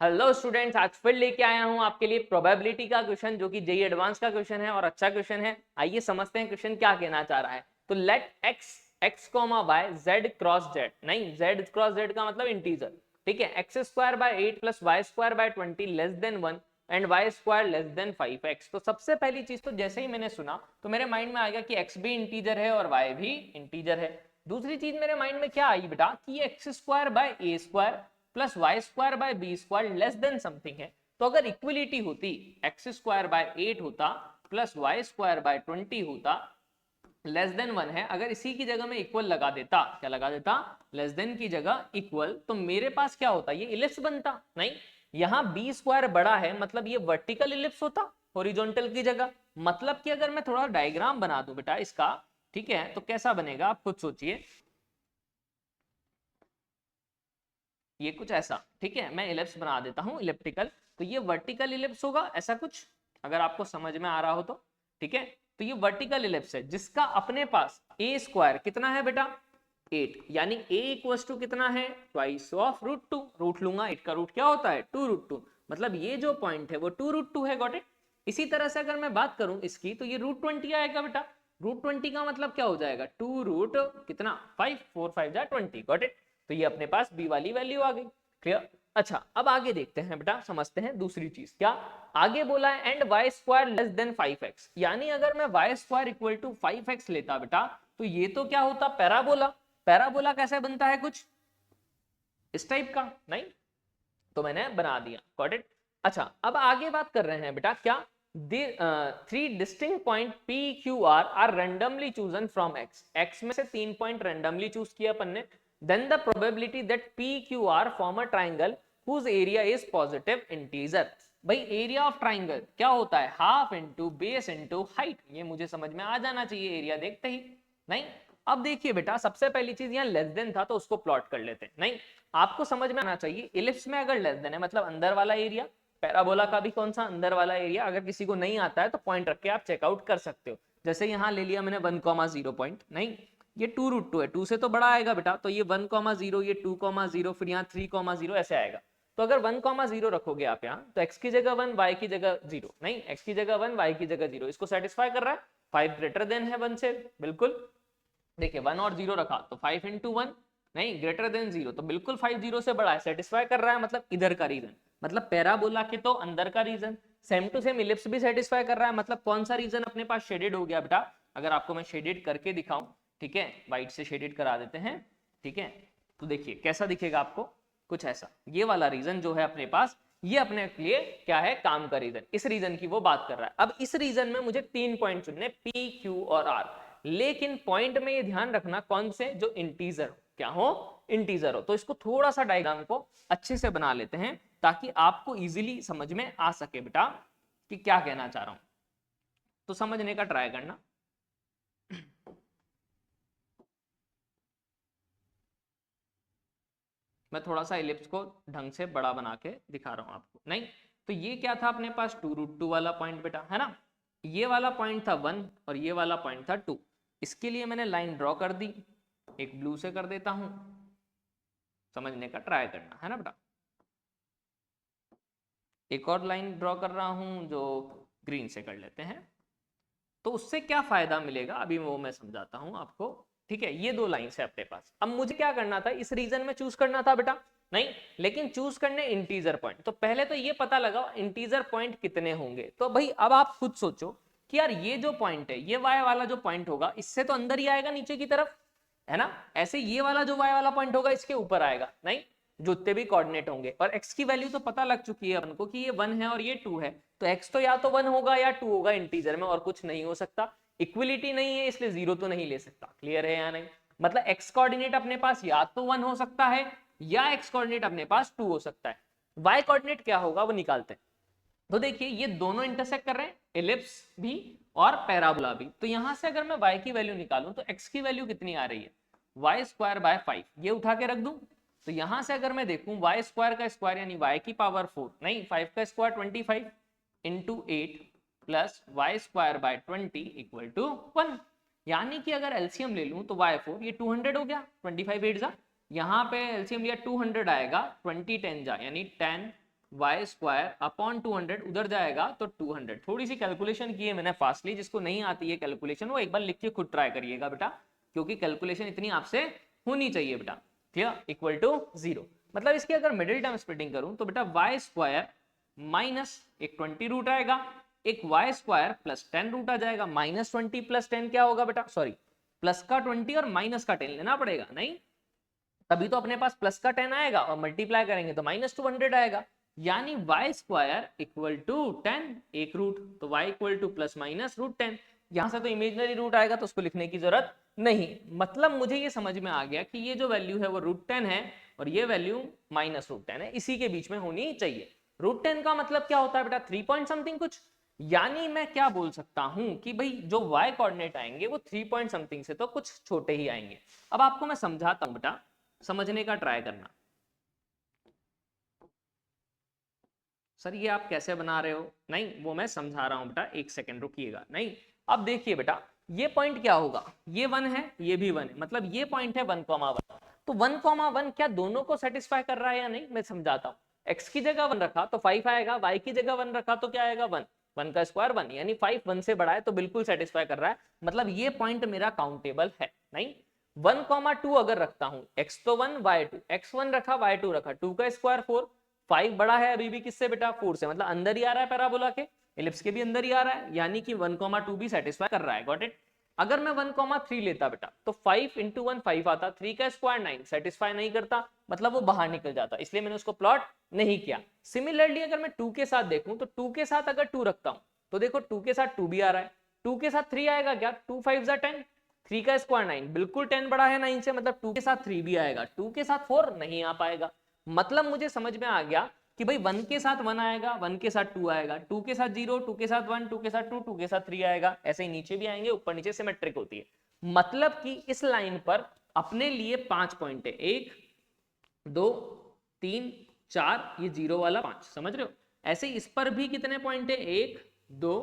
Hello students, आज फिर लेके आया हूं आपके लिए प्रोबेबिलिटी का क्वेश्चन जो कि जेई एडवांस का क्वेश्चन है और अच्छा क्वेश्चन है। आइए समझते हैं क्वेश्चन क्या कहना चाह रहा है। तो let x comma y z cross z, नहीं जेड क्रॉस जेड का मतलब इंटीजर, ठीक है। X square by 8 plus y square by 20 less than 1 and y square less than 5x। तो सबसे पहली चीज तो जैसे ही मैंने सुना तो मेरे माइंड में आ गया कि एक्स भी इंटीजर है और वाई भी इंटीजर है। दूसरी चीज मेरे माइंड में क्या आई बेटा कि x square by a square plus y square by b square less than something है। तो अगर इक्वलिटी होती एक्स स्क्वायर बाय 8 होता प्लस वाई स्क्वायर बाय 20 होता लेस देन 1 है, अगर इसी की जगह में इक्वल लगा देता, क्या लगा देता, लेस देन की जगह इक्वल, तो मेरे पास क्या होता, ये इलिप्स बनता। नहीं, यहां बी स्क्वायर बड़ा है मतलब ये वर्टिकल इलिप्स होता हॉरिजॉन्टल की जगह। मतलब कि अगर मैं थोड़ा डायग्राम बना दूं बेटा इसका, ठीक है, तो कैसा बनेगा आप खुद सोचिए। ये कुछ ऐसा, ठीक है, मैं इलिप्स बना देता हूं इलिप्टिकल। तो ये वर्टिकल इलिप्स होगा ऐसा कुछ, अगर आपको समझ में आ रहा हो तो, ठीक है। तो ये वर्टिकल इलिप्स है जिसका अपने पास ए स्क्वायर कितना है बेटा 8, यानी ए इक्वल टू कितना है twice of root two. Root लूंगा, 8 का रूट क्या होता है 2 रूट 2, मतलब ये जो पॉइंट है वो 2 रूट 2 है, गॉट इट। इसी तरह से अगर मैं बात करूं इसकी तो ये रूट 20 आएगा बेटा। रूट 20 का मतलब क्या हो जाएगा 2 रूट कितना 5, 4 5 जा 20, गॉट इट। तो ये अपने पास बी वाली वैल्यू आ गई। क्लियर। अच्छा, अब आगे देखते हैं बेटा, समझते हैं दूसरी चीज। क्या आगे बोला है and y square less than 5x, यानी अगर मैं Y square equal to 5x लेता बेटा तो ये तो क्या होता पैराबोला। पैराबोला कैसे बनता है कुछ इस टाइप का, नहीं तो मैंने बना दिया, गॉट इट। अच्छा, अब आगे बात कर रहे हैं बेटा क्या three distinct point p q r randomly chosen from x. X में से 3 पॉइंट रैंडमली चूज किया अपन ने। Then the probability that p q r form a triangle whose area is positive integer. भाई एरिया ऑफ ट्राइंगल क्या होता है half into base into height, ये मुझे समझ में आ जाना चाहिए एरिया देखते ही। नहीं, अब देखिए बेटा सबसे पहली चीज यहाँ लेस देन था तो उसको प्लॉट कर लेते हैं। नहीं, आपको समझ में आना चाहिए इलिप्स में अगर लेस देन है मतलब अंदर वाला एरिया, पैराबोला का भी कौन सा अंदर वाला एरिया। अगर किसी को नहीं आता है तो पॉइंट रख के आप चेकआउट कर सकते हो। जैसे यहाँ ले लिया मैंने 1,0 पॉइंट, नहीं ये 2 रूट 2 है, 2 से तो बड़ा आएगा बेटा, तो ये 1,0, ये 2,0, फिर यहाँ 3,0 ऐसे आएगा। तो अगर 1,0 रखोगे आप यहाँ तो x की जगह 1 y की जगह 0, नहीं x की जगह 1 y की जगह 0, इसको सेटिस्फाई कर रहा है। 5 ग्रेटर देन है 1 से, बिल्कुल। देखिए 1 और 0 रखा तो 5 इंटू 1, नहीं ग्रेटर देन 0, तो बिल्कुल 5 0 से बड़ा है, सेटिस्फाई कर रहा है, मतलब इधर का रीजन, मतलब पैराबोला के तो अंदर का region. Same to same ellipse भी सेटिस्फाई कर रहा है, मतलब कौन सा रीजन अपने पास शेडेड हो गया बेटा। अगर आपको मैं शेडेड करके दिखाऊं, ठीक है, व्हाइट से शेडेड करा देते हैं, ठीक है, तो देखिए कैसा दिखेगा आपको, कुछ ऐसा। ये वाला रीजन जो है अपने पास, ये अपने लिए क्या है काम का रीजन, इस रीजन की वो बात कर रहा है। अब इस रीजन में मुझे 3 पॉइंट चुनने पी क्यू और आर, लेकिन पॉइंट में ये ध्यान रखना कौन से, जो इंटीजर हो, क्या हो इंटीजर हो। तो इसको थोड़ा सा डायग्राम को अच्छे से बना लेते हैं ताकि आपको इजीली समझ में आ सके बेटा कि क्या कहना चाह रहा हूं, तो समझने का ट्राई करना। मैं थोड़ा सा इलिप्स को ढंग से बड़ा बना के दिखा रहा हूं आपको। नहीं तो ये क्या था अपने पास 2 रूट 2 वाला पॉइंट बेटा, है ना। ये वाला पॉइंट था 1 और ये वाला पॉइंट था 2। इसके लिए मैंने लाइन ड्रॉ कर दी, एक ब्लू से कर देता हूं, समझने का ट्राई करना, है ना बेटा। एक और लाइन ड्रॉ कर रहा हूं जो ग्रीन से कर लेते हैं। तो उससे क्या फायदा मिलेगा अभी वो मैं समझाता हूं आपको, ठीक है। ये 2 लाइन है अपने पास। अब मुझे क्या करना था, इस रीजन में चूज करना था बेटा, नहीं लेकिन चूज करने इंटीजर पॉइंट। तो पहले तो ये पता लगाओ इंटीजर पॉइंट कितने होंगे। तो भाई अब आप खुद सोचो कि यार ये जो पॉइंट है, ये वाई वाला जो पॉइंट होगा इससे तो अंदर ही आएगा नीचे की तरफ, है ना। ऐसे ये वाला जो वाई वाला पॉइंट होगा इसके ऊपर आएगा, नहीं जितने भी कोऑर्डिनेट होंगे। और x की वैल्यू तो पता लग चुकी है अपन को कि ये 1 है और ये 2 है, तो x तो या तो 1 होगा या 2 होगा इंटीजर में, और कुछ नहीं हो सकता। इक्विलिटी नहीं है इसलिए 0 तो नहीं ले सकता। क्लियर है या नहीं, मतलब x कोऑर्डिनेट अपने पास या तो 1 हो सकता है या x कोऑर्डिनेट अपने पास 2 हो सकता है। y कोऑर्डिनेट क्या होगा वो निकालते हैं। तो देखिए ये दोनों इंटरसेक्ट कर रहे हैं, एलिप्स भी और पैराबोला भी। तो यहां से अगर मैं y की वैल्यू निकालूं तो x की वैल्यू कितनी आ रही है वाई स्क्वायर बाय 5, ये उठा के रख दूं। तो यहां से अगर मैं देखूं वाई स्क्वायर का स्क्वायर यानी y की पावर 4, नहीं 5 का square 25 into 8 plus y square by 20 equal to 1। यानी कि अगर एलसीएम ले लूं तो y4 ये 200 हो गया, 25 8 जा, यहाँ पे एलसीएम लिया 200 आएगा, 20 10 जा यानी 10 वाई स्क्वायर अपॉन 200 उधर जाएगा तो 200। थोड़ी सी कैलकुलेशन की है मैंने फास्टली, जिसको नहीं आती है कैलकुलेशन वो एक बार लिख के खुद ट्राई करिएगा बेटा, क्योंकि कैलकुलेशन इतनी आपसे होनी चाहिए बेटा। Clear, equal to 0। मतलब इसकी अगर मिडिल टर्म स्प्लिटिंग करूं तो बेटा वाई स्क्वायर माइनस एक 20 रूट आएगा, एक वाई स्क्वायर प्लस 10 रूट आ जाएगा। माइनस 20 प्लस 10 क्या होगा बेटा, सॉरी प्लस का 20 और माइनस का 10 लेना पड़ेगा, नहीं तभी तो अपने पास प्लस का 10 आएगा और मल्टीप्लाई करेंगे तो माइनस 200 आएगा। यानी वाई स्क्वायर इक्वल टू 10 एक रूट, तो y equal to plus minus root 10। यहां से तो इमेजिनरी रूट आएगा तो उसको लिखने की जरूरत नहीं। मतलब मुझे ये समझ में आ गया कि ये जो वैल्यू है वो रूट 10 है और ये वैल्यू माइनस रूट 10 है, इसी के बीच में होनी चाहिए। रूट 10 का मतलब क्या होता है बेटा, 3 पॉइंट समथिंग कुछ। यानी मैं क्या बोल सकता हूं कि भाई जो y कोऑर्डिनेट आएंगे वो 3 पॉइंट समथिंग से तो कुछ छोटे ही आएंगे। अब आपको मैं समझाता हूं बेटा, समझने का ट्राई करना। सर ये आप कैसे बना रहे हो, नहीं वो मैं समझा रहा हूं बेटा, एक सेकंड रुकिएगा। नहीं अब देखिए बेटा, ये पॉइंट क्या होगा, ये 1 है ये भी 1 है, मतलब ये पॉइंट है 1,1। तो 1,1 क्या दोनों को सेटिस्फाई कर रहा है या नहीं, मैं समझाता हूँ। x की जगह 1 रखा तो 5 आएगा, y की जगह 1 रखा तो क्या आएगा 1, 1 का स्क्वायर 1, यानी 5 1 से बड़ा है तो बिल्कुल सेटिस्फाई कर रहा है। मतलब ये पॉइंट मेरा काउंटेबल है। नहीं 1,2 अगर रखता हूं, x तो 1 y2, x1 रखा y2 रखा, 2 का स्क्वायर 4, 5 बड़ा है अभी भी किससे बेटा 4 से, मतलब अंदर ही आ रहा है पैराबोला के, एलिप्स के भी अंदर ही आ रहा है, यानी कि 1,2 भी सेटिस्फाई कर रहा है। Got it. अगर मैं 1,3 लेता बेटा तो 5 इंटू 1 5 आता, 3 का स्क्वायर 9, सेटिस्फाई नहीं करता, मतलब वो बाहर निकल जाता, इसलिए मैंने उसको प्लॉट नहीं किया। सिमिलरली अगर मैं 2 के साथ देखूं तो 2 के साथ अगर 2 रखता हूं तो देखो 2 के साथ 2 भी आ रहा है, 2 के साथ 3 आएगा क्या, 2 5 जा 10, 3 का स्क्वायर 9, बिल्कुल 10 बड़ा है 9 से, मतलब 2 के साथ 3 भी आएगा, 2 के साथ 4 नहीं आ पाएगा। मतलब मुझे समझ में आ गया कि भाई 1 के साथ 1 आएगा, 1 के साथ 2 आएगा, 2 के साथ 0, 2 के साथ 1, 2 के साथ 2, 2 के साथ 3 आएगा, ऐसे ही नीचे भी आएंगे, ऊपर नीचे सिमेट्रिक होती है। मतलब कि इस लाइन पर अपने लिए 5 पॉइंट है, 1 2 3 4, ये 0 वाला 5, समझ रहे हो। ऐसे इस पर भी कितने पॉइंट है, 1 2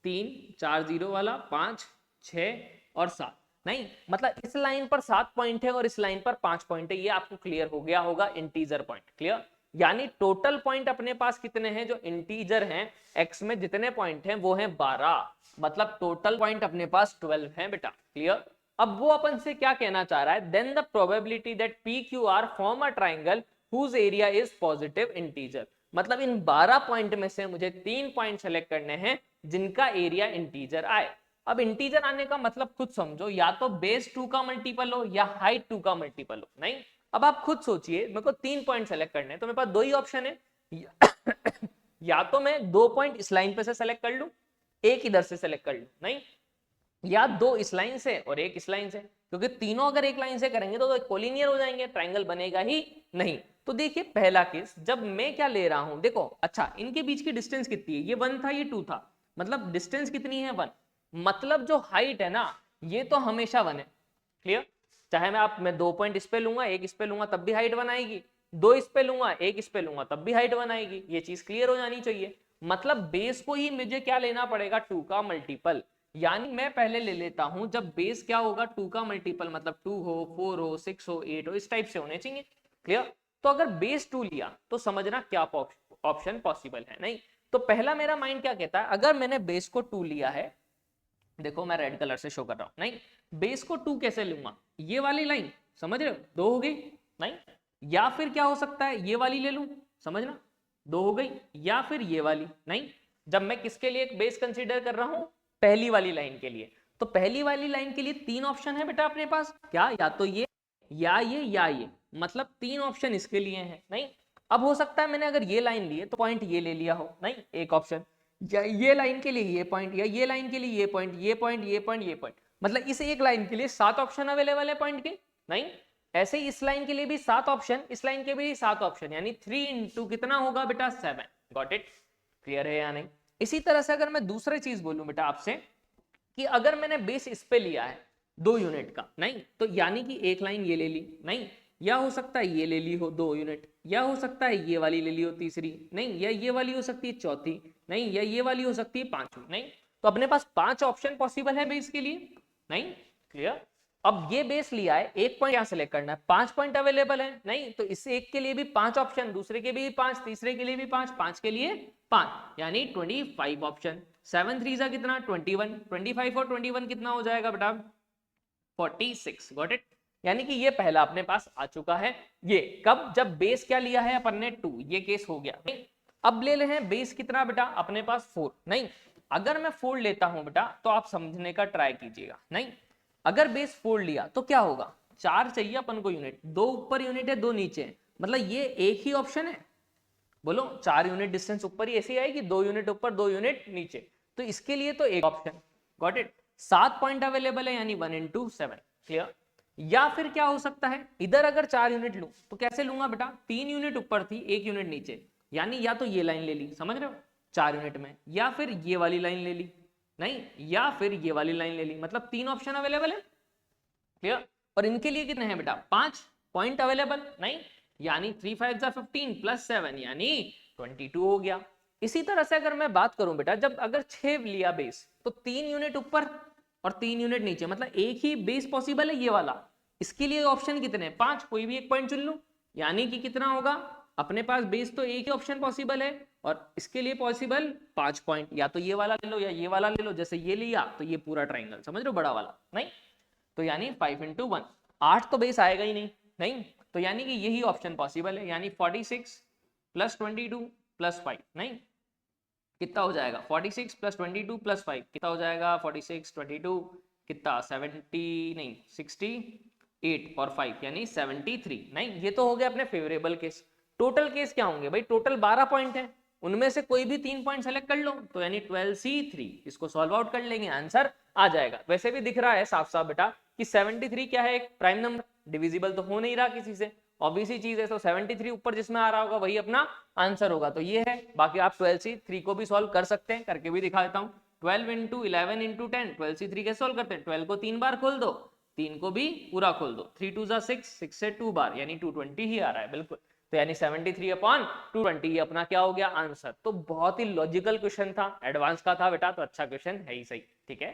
3 4, 0 वाला 5 6 और 7। नहीं मतलब इस लाइन पर 7 पॉइंट है और इस लाइन पर 5 पॉइंट है, ये आपको क्लियर हो गया होगा, इंटीजर पॉइंट। क्लियर, यानी टोटल पॉइंट अपने पास कितने हैं जो इंटीजर हैं, x में जितने पॉइंट हैं वो हैं 12, मतलब टोटल पॉइंट अपने पास 12 हैं बेटा। क्लियर, अब वो अपन से क्या कहना चाह रहा है, then the probability that PQR form a triangle whose area is positive integer. मतलब इन 12 पॉइंट में से मुझे 3 पॉइंट सेलेक्ट करने हैं जिनका एरिया इंटीजर आए। अब इंटीजर आने का मतलब खुद समझो, या तो बेस 2 का मल्टीपल हो या हाइट 2 का मल्टीपल हो। नहीं अब आप खुद सोचिए, मेरे को 3 पॉइंट सेलेक्ट करने हैं तो मेरे पास 2 ही ऑप्शन है, या तो मैं 2 पॉइंट इस लाइन पे से सेलेक्ट कर लूं, एक इधर से सेलेक्ट कर लूं, नहीं या 2 इस लाइन से और एक इस लाइन से, क्योंकि तीनों अगर एक लाइन से करेंगे तो कोलिनियर हो जाएंगे, ट्राइंगल बनेगा ही नहीं। तो देखिए पहला केस, जब मैं क्या ले रहा हूं, देखो अच्छा इनके बीच की डिस्टेंस कितनी है, ये 1 था ये 2 था, मतलब डिस्टेंस कितनी है 1, मतलब जो हाइट है ना ये तो हमेशा 1 है। क्लियर, चाहे मैं 2 पॉइंट इस पे लूंगा एक इस पे लूंगा तब भी हाइट 1 आएगी, 2 इस पे लूंगा एक इस पे लूंगा तब भी हाइट 1 आएगी, ये चीज क्लियर हो जानी चाहिए। मतलब बेस को ही मुझे क्या लेना पड़ेगा, 2 का मल्टीपल, यानी मैं पहले ले लेता हूं जब बेस क्या होगा 2 का मल्टीपल, मतलब 2 हो 4 हो 6 हो 8 हो, इस टाइप से होने चाहिए। क्लियर, तो अगर बेस 2 लिया तो समझना क्या ऑप्शन पॉसिबल है। नहीं तो पहला मेरा माइंड क्या कहता है, अगर मैंने बेस को 2 लिया है, देखो मैं रेड कलर से शो कर रहा हूं, नहीं बेस को 2 कैसे लूंगा, ये वाली लाइन समझ रहे हो, 2 हो गई, नहीं या फिर क्या हो सकता है ये वाली ले लूं, समझना 2 हो गई, या फिर ये वाली, नहीं जब मैं किसके लिए एक बेस कंसीडर कर रहा हूं, पहली वाली लाइन के लिए, तो पहली वाली लाइन के लिए 3 ऑप्शन है बेटा अपने पास, क्या या तो ये या ये या ये, मतलब 3 ऑप्शन इसके लिए हैं। नहीं अब हो सकता है मैंने अगर ये लाइन ली है तो पॉइंट ये ले लिया हो, नहीं एक ऑप्शन, या ये लाइन के लिए ये पॉइंट, या ये लाइन के लिए ये पॉइंट ये पॉइंट ये पॉइंट ये पॉइंट, मतलब इस एक लाइन के लिए 7 ऑप्शन अवेलेबल है पॉइंट के। नहीं ऐसे ही इस लाइन के लिए भी 7 ऑप्शन, इस लाइन के भी 7 ऑप्शन, यानी 3 इंटू कितना होगा बेटा 7। गॉट इट, क्लियर है या नहीं। इसी तरह से अगर मैं दूसरी चीज बोलूं बेटा आपसे कि अगर मैंने बेस इस पे लिया है 2 यूनिट का, नहीं तो यानी कि एक लाइन ये ले ली, नहीं या हो सकता है ये ले ली हो 2 यूनिट, या हो सकता है ये वाली ले ली हो तीसरी, नहीं या ये वाली हो सकती है चौथी, नहीं या ये वाली हो सकती है 5वीं। नहीं तो अपने पास 5 ऑप्शन पॉसिबल है बेस के लिए। नहीं क्लियर, अब ये बेस लिया है, एक पॉइंट यहाँ सेलेक्ट करना है, 5 पॉइंट अवेलेबल है नहीं, तो इस एक के लिए भी 5 ऑप्शन, दूसरे के भी 5, तीसरे के लिए भी 5, 5 के लिए 5, यानी 25 ऑप्शन। 7 3 जा कितना 21, 25 और 21 कितना हो जाएगा बेटा 46। Got it. यानी कि ये पहला अपने पास आ चुका है। ये कब, जब बेस क्या लिया है अपन ने 2, ये केस हो गया। अब ले ले हैं बेस कितना बेटा अपने पास 4, नहीं अगर मैं 4 लेता हूं बेटा तो आप समझने का ट्राई कीजिएगा। नहीं अगर बेस 4 लिया तो क्या होगा, 4 चाहिए अपन को यूनिट, 2 ऊपर यूनिट है 2 नीचे है, मतलब ये एक ही ऑप्शन है। बोलो 4 यूनिट डिस्टेंस ऊपर ही ऐसी आएगी, 2 यूनिट ऊपर 2 यूनिट नीचे, तो इसके लिए तो एक option. Got it. 7 point available है यानी 1 into 7। क्लियर। या फिर क्या हो सकता है, इधर अगर 4 यूनिट लूं तो कैसे लूंगा बेटा, 3 यूनिट ऊपर थी 1 यूनिट नीचे, यानी या तो ये लाइन ले ली, समझ रहे हो 4 यूनिट में, या फिर ये वाली लाइन ले ली, नहीं या फिर ये वाली लाइन ले ली, मतलब 3 ऑप्शन अवेलेबल है। क्लियर। और इनके लिए कितने हैं बेटा 5 पॉइंट अवेलेबल, नहीं यानी 3 5 जा 15 प्लस 7 यानी 22 हो गया। इसी तरह से अगर मैं बात करूं बेटा, जब अगर 6 लिया बेस तो 3 यूनिट ऊपर और 3 यूनिट नीचे, मतलब एक ही बेस पॉसिबल है ये वाला, इसके लिए ऑप्शन कितने 5, कोई भी एक पॉइंट चुन लूं, यानी कि कितना होगा अपने पास बेस तो एक ही ऑप्शन पॉसिबल है और इसके लिए पॉसिबल 5 पॉइंट, या तो ये वाला ले लो या ये वाला ले लो, जैसे ये लिया तो ये पूरा ट्राइंगल, समझ रहे हो बड़ा वाला, नहीं तो यानी 5 into 1, 8 तो बेस आएगा ही नहीं, नहीं तो यानी कि यही ऑप्शन पॉसिबल है, यानी 46 प्लस 22 प्लस 5, नहीं कितना हो जाएगा 46 प्लस 22 प्लस 5 कितना हो जाएगा 46 22 कितना 70 नहीं 68 और 5 यानी 73। नहीं ये तो हो गया अपने फेवरेबल केस। टोटल केस क्या होंगे भाई, टोटल 12 पॉइंट है, उनमें से कोई भी 3 पॉइंट सेलेक्ट कर लो, तो यानी 12C3, इसको सॉल्व आउट कर लेंगे आंसर आ जाएगा। वैसे भी दिख रहा है साफ साफ बेटा कि 73 क्या है, एक प्राइम नंबर, डिविजिबल तो हो नहीं रहा किसी से, ऑब्वियस ही चीज है, तो 73 ऊपर जिसमें आ रहा होगा वही अपना आंसर होगा, तो ये है। बाकी आप 12C3 को भी सॉल्व कर सकते हैं, करके भी दिखा देता हूँ। 12 into 11 into 10, 12C3 कैसे सॉल्व करते हैं, 12 को 3 बार खोल दो, 3 को भी पूरा खोल दो, 3 2 जा 6, 6 से 2 बार यानी 220 ही आ रहा है बिल्कुल, तो यानी 73/220 ये अपना क्या हो गया आंसर। तो बहुत ही लॉजिकल क्वेश्चन था, एडवांस का था बेटा, तो अच्छा क्वेश्चन है ही सही, ठीक है।